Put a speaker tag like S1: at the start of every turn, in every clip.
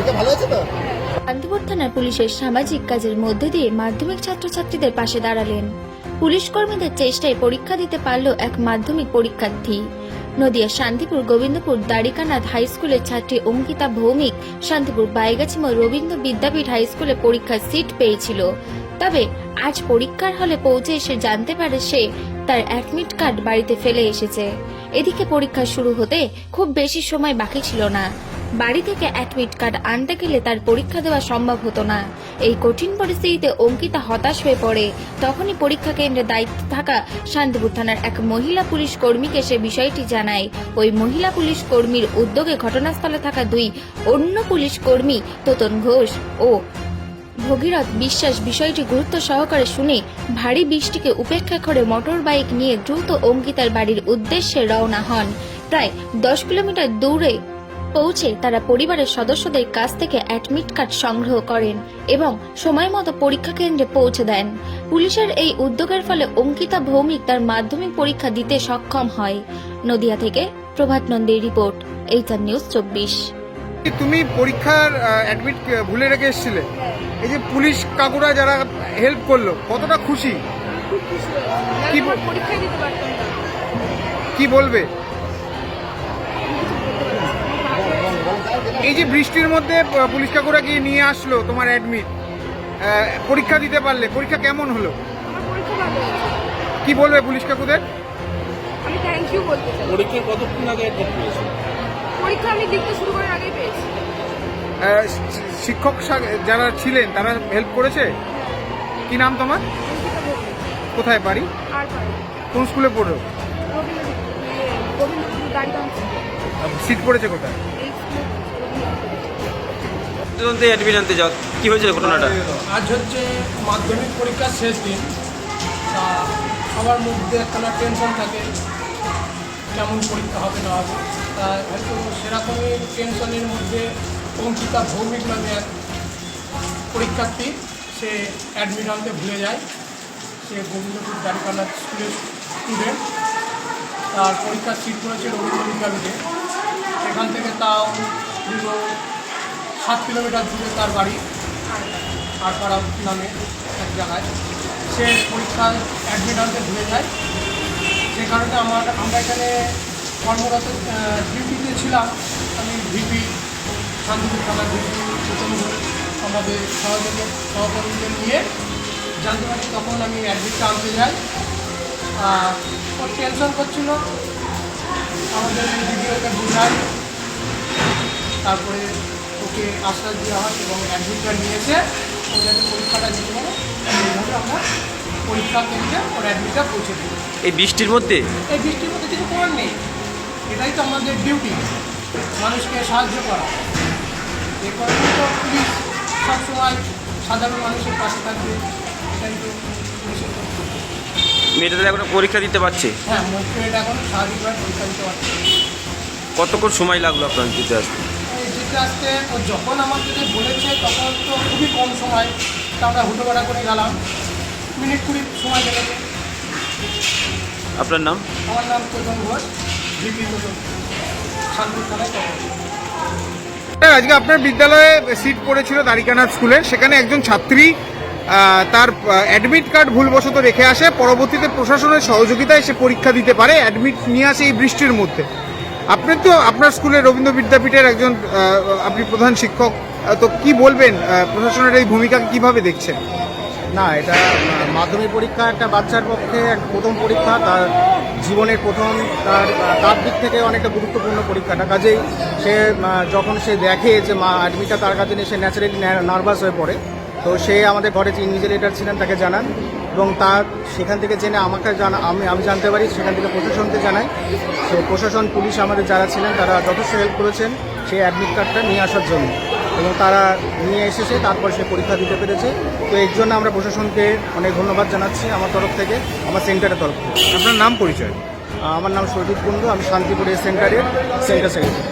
S1: শান্তিপুর থানার পুলিশের সামাজিক কাজের মধ্য দিয়ে মাধ্যমিক ছাত্রছাত্রীদের পাশে দাঁড়ালেন। পুলিশ কর্মীদের চেষ্টায় পরীক্ষা দিতে পারল এক মাধ্যমিক পরীক্ষার্থী। নদিয়া শান্তিপুর গোবিন্দপুর দ্বারিকানাথ হাই স্কুলের ছাত্রী অঙ্কিতা ভৌমিক শান্তিপুর বাইগাছি রবীন্দ্র বিদ্যাপীঠ হাই স্কুলে পরীক্ষার সিট পেয়েছিল। তবে আজ পরীক্ষার হলে পৌঁছে এসে জানতে পারে সে তার অ্যাডমিট কার্ড বাড়িতে ফেলে এসেছে। এদিকে পরীক্ষা শুরু হতে খুব বেশি সময় বাকি ছিল না। বাড়ি থেকে অ্যাডমিট কার্ড আনতে গেলে তার পরীক্ষা দেওয়া সম্ভব হতো না। এই কঠিন পরিস্থিতিতে অঙ্কিতা হতাশ হয়ে পড়ে। তখনই পরীক্ষা কেন্দ্রে দায়িত্বে থাকা শান্তিপুর থানার এক মহিলা পুলিশ কর্মীকে সে বিষয়টি জানায়। ওই মহিলা পুলিশ কর্মীর উদ্যোগে ঘটনাস্থলে থাকা দুই অন্য পুলিশ কর্মী তোতন ঘোষ ও ভগীরথ বিশ্বাস বিষয়টি গুরুত্ব সহকারে শুনে ভারী বৃষ্টিকে উপেক্ষা করে মোটর বাইক নিয়ে দ্রুত অঙ্কিতার বাড়ির উদ্দেশ্যে রওনা হন। প্রায় 10 কিলোমিটার দূরে পৌঁছে তারা পরিবারের সদস্যদের কাছ থেকে অ্যাডমিট কার্ড সংগ্রহ করেন এবং সময় মতো পরীক্ষা কেন্দ্রে পৌঁছে দেন। পুলিশের এই উদ্যোগের ফলে অঙ্কিতা ভৌমিক তার মাধ্যমিক পরীক্ষা দিতে সক্ষম হয়। নদিয়া থেকে প্রভাত নন্দীর রিপোর্ট, এইচআর নিউজ 24।
S2: তুমি পরীক্ষার অ্যাডমিট ভুলে রেখে এসেছিলে, এই যে পুলিশ কাকুরা যারা হেল্প করলো কতটা খুশি? কি বলবে? এই যে বৃষ্টির মধ্যে পুলিশ কাকুরা গিয়ে নিয়ে আসলো তোমার অ্যাডমিট, পরীক্ষা দিতে পারলে, পরীক্ষা কেমন হলো? কি বলবে পুলিশ কাকুদের?
S3: আমি থ্যাংক ইউ বলতে চাই।
S4: পরীক্ষার কতক্ষণ আগে অ্যাডমিট পেয়েছো?
S3: পরীক্ষা আমি লিখতে শুরু করার আগেই পেয়েছি।
S2: শিক্ষক যারা ছিলেন তারা হেল্প করেছে? কি নাম তোমার? কোথায় বাড়ি?
S3: আর পারি
S2: কোন স্কুলে পড়ো?
S3: গোবিন্দপুর দাঁড়িয়ে
S2: সিট পড়েছে কোথায়?
S4: অ্যাডমিট আনতে যাও, কি হয়েছিল ঘটনাটা?
S5: আজ হচ্ছে মাধ্যমিক পরীক্ষার শেষ দিন। তা সবার মধ্যে একখানা টেনশন থাকে কেমন পরীক্ষা হবে না হবে। তা হয়তো সেরকমই টেনশনের মধ্যে অঙ্কিতা ভৌমিক নামে এক পরীক্ষার্থী সে অ্যাডমিট আনতে ভুলে যায়। সে গোবিন্দপুর দ্বারিকানাথ স্কুলের স্টুডেন্ট। তার পরীক্ষার সিট পড়েছে রবীন্দ্র বিদ্যাপীঠে। সেখান থেকে তাও দীর্ঘ 7 কিলোমিটার দূরে তার বাড়ি আরপাড়া নামে এক জায়গায়। সে পরীক্ষায় অ্যাডমিট আনতে ভুলে যায়। সে কারণে আমরা এখানে কর্মরত ডিউটিতে ছিলাম। আমি ভিপি শান্তিপুর থানার ভিপি প্রথম আমাদের সহকর্মীদের নিয়ে জানতে পারি। তখন আমি অ্যাডমিটটা আনতে যাই। ওর টেনশন করছিল, আমাদের ভিডিওকে বোঝাই, তারপরে ওকে আশ্বাস দেওয়া হয় এবং অ্যাডমিটটা নিয়েছে ও যাতে পরীক্ষাটা দিতে পারে। এইভাবে আমরা পরীক্ষা কেন্দ্রে ওর অ্যাডমিটটা পৌঁছে দিই।
S4: এই বৃষ্টির মধ্যে
S5: কিছু করার নেই, এটাই তো আমাদের ডিউটি, মানুষকে সাহায্য করা। এ কারণে তো পুলিশ সবসময় সাধারণ মানুষের পাশে থাকবে, এটাই তো পুলিশের কর্তব্য।
S4: মেয়েটা এখন পরীক্ষা দিতে পারছে?
S5: হ্যাঁ, মেয়েটা এখন স্বাভাবিকভাবে পরীক্ষা দিতে পারছে।
S4: কতক্ষণ সময় লাগলো আপনার দিতে আসতে?
S5: যেতে আসতে ও যখন আমাদের বলেছে তখন তো খুবই কম সময়। তা আমরা হুটোপাটা করে গেলাম, মিনিট 20 সময় লেগেছে।
S4: আপনার নাম?
S5: আমার নাম তোতন ঘোষ, ভিপি তোতন, শান্তিপুর থানায়।
S2: আজকে আপনার বিদ্যালয়ে সিট পড়েছিল দ্বারিকানাথ স্কুলে, সেখানে একজন ছাত্রী তার অ্যাডমিট কার্ড ভুলবশত রেখে আসে। পরবর্তীতে প্রশাসনের সহযোগিতায় সে পরীক্ষা দিতে পারে, অ্যাডমিট নিয়ে আসে এই বৃষ্টির মধ্যে। আপনি তো আপনার স্কুলে রবীন্দ্র বিদ্যাপীঠের একজন, আপনি প্রধান শিক্ষক, তো কি বলবেন প্রশাসনের এই ভূমিকাকে কিভাবে দেখছেন?
S6: না, এটা মাধ্যমিক পরীক্ষা একটা বাচ্চার পক্ষে প্রথম পরীক্ষা, তার জীবনের প্রথম, তার দিক থেকে অনেকটা গুরুত্বপূর্ণ পরীক্ষাটা। কাজেই সে যখন সে দেখে যে অ্যাডমিটটা তার কাছে নিয়ে, সে ন্যাচারালি নার্ভাস হয়ে পড়ে। তো সে আমাদের ঘরে যে ইনভিজিলেটর ছিলেন তাকে জানান এবং তার সেখান থেকে জেনে আমাকে আমি জানতে পারি, সেখান থেকে প্রশাসনকে জানাই। সে প্রশাসন, পুলিশ আমাদের যারা ছিলেন তারা যথেষ্ট হেল্প করেছেন সেই অ্যাডমিট কার্ডটা নিয়ে আসার জন্য, এবং তারা নিয়ে এসেছে, তারপর সে পরীক্ষা দিতে পেরেছে। তো এর জন্য আমরা প্রশাসনকে অনেক ধন্যবাদ জানাচ্ছি আমার তরফ থেকে, আমার সেন্টারের তরফ থেকে।
S2: আপনার নাম পরিচয়?
S6: আমার নাম সৈদুল কুন্ডু, আমি শান্তিপুরের সেন্টারের সেন্টার সেক্রেটারি।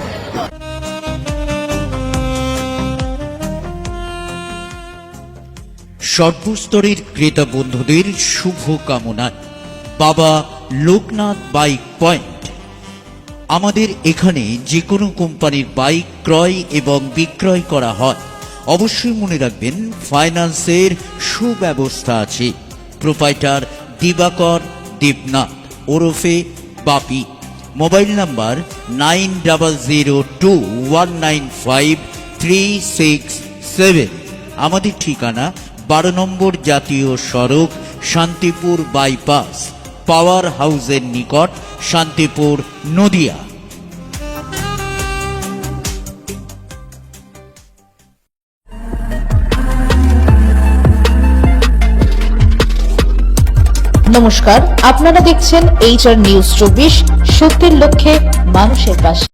S7: সর্বস্তরের ক্রেতা বন্ধুদের শুভ কামনা বাবা লোকনাথ বাইক পয়েন্ট, আমাদের এখানে যে কোনো কোম্পানির বাইক ক্রয় এবং বিক্রয় করা হয়। অবশ্যই মনে রাখবেন ফাইন্যান্সের সুব্যবস্থা আছে। প্রোপাইটার দিবাকর দেবনাথ ওরফে বাপি। Mobile number 9021953367। আমাদের ঠিকানা 12 নম্বর জাতীয় সড়ক, শান্তিপুর বাইপাস, পাওয়ার হাউসের নিকট, শান্তিপুর, নদিয়া।
S8: নমস্কার, আপনারা দেখছেন HR নিউজ 24, সত্যের লক্ষ্যে মানুষের পাশে।